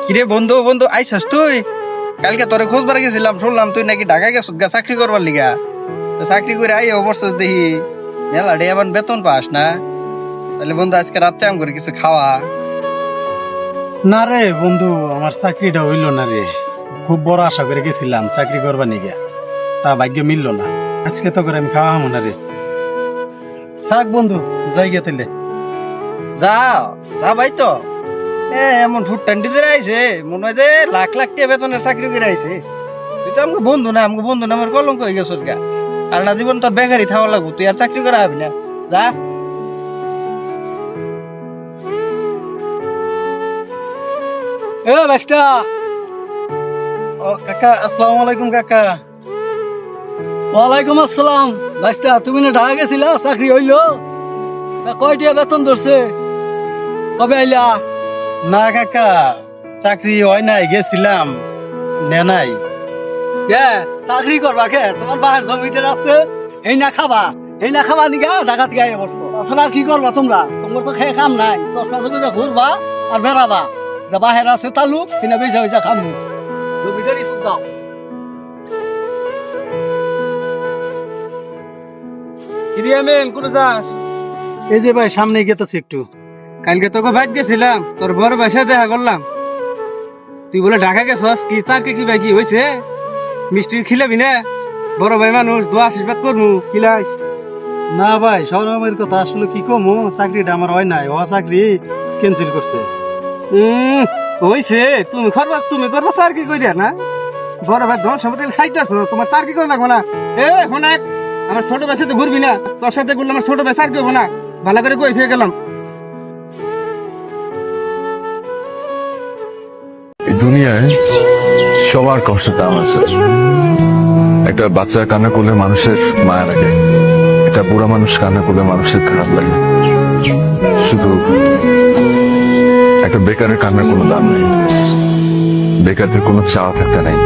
কিরে বন্ধু বন্ধু আইসস তুই? কালকে তোরে খোঁজবার গেছিলাম, শুনলাম তুই নাকি ঢাকা গেছ গা চাকরি করবার লিগা। তো চাকরি করে আই অবস্থা দেখি মেলা ডে এবার বেতন পাস না। তাহলে বন্ধু আজকে রাত্রে আম করে কিছু খাওয়া। না রে বন্ধু, আমার চাকরিটা হইল না রে। খুব বড় আশা করে গেছিলাম চাকরি করবা নিগে, তা ভাগ্য মিলল না। আজকে তো করে আমি খাওয়া হামো না রে। থাক বন্ধু, যাই গে তাইলে। যা যা ভাই তো এমন ফুট টান্ডিতে আইছে, মনে হয় যে লাখ লাখ টাকা বেতনের চাকরি করে আইছে। তুই তো আমাকে বন্ধু না, আমাকে বন্ধু না, আমার কলঙ্ক হয়ে গেছ গা। সারাটা জীবন তোর বেকারি থাকা লাগবো, তুই আর চাকরি করা হবি না। যা এ বাস্তা। ও কাকা, আসসালামু আলাইকুম কাকা। ওয়ালাইকুম আসসালাম। বাস্তা, তুমি না ঢাকা গেছিলা, চাকরি হইলো? তা কয়টা বেতন ধরছে? কবে আইলা? না কাকা, চাকরি হয় নাই, গেছিলাম নে নাই। চাকরি করবা কে? তোমার বাহার জমিতে আছে, এই না খাবা, এই না খাবা নিগা ঢাকা থেকে আইয়া পড়ছো। তাছাড়া আর কি করবা তোমরা? তোমার তো খেয়ে কাম নাই, চশমা চোখে ঘুরবা আর বেড়াবা। যা বাহের আছে তালুক, কিনা বেজা বেজা খামু। জমিতে রিসুক দাও। কি দিয়ে মেন কোন যাস? এই যে ভাই সামনে গেতেছি একটু। কালকে তোকে ভাই গেছিলাম, তোর বড় ভাইয়ের সাথে দেখা করলাম। তুই বলে ঢাকা গেছস, কি চাকরি কি ভাই কি হয়েছে? মিষ্টি খিলাবি না? বড় ভাই মানুষ, দোয়া আশীর্বাদ করবো, খিলাইস। না ভাই, সৌরভের কথা আসলে কি কমু, চাকরিটা আমার হয় নাই, ও চাকরি ক্যান্সেল করছে। হয়েছে, তুমি করবা, তুমি করবা চাকরি কই দিয়া না? বড় ভাই ধন সম্পত্তি খাইতেছ, তোমার চাকরি করে লাগবো না। শোনাক, আমার ছোট ভাইয়ের সাথে ঘুরবি না। তোর সাথে ঘুরলে আমার ছোট ভাই চাকরি হবো না। ভালো করে কই থেকে গেলাম। এই দুনিয়ায় সবার কষ্ট দাম আছে। একটা বাচ্চা কান্না করলে মানুষের মায়া লাগে, একটা বুড়া মানুষ কান্না করলে মানুষের খারাপ লাগে। শুধু একটা বেকারের কান্নার কোনো দাম নেই, বেকারদের কোনো চাওয়া থাকতে নাই।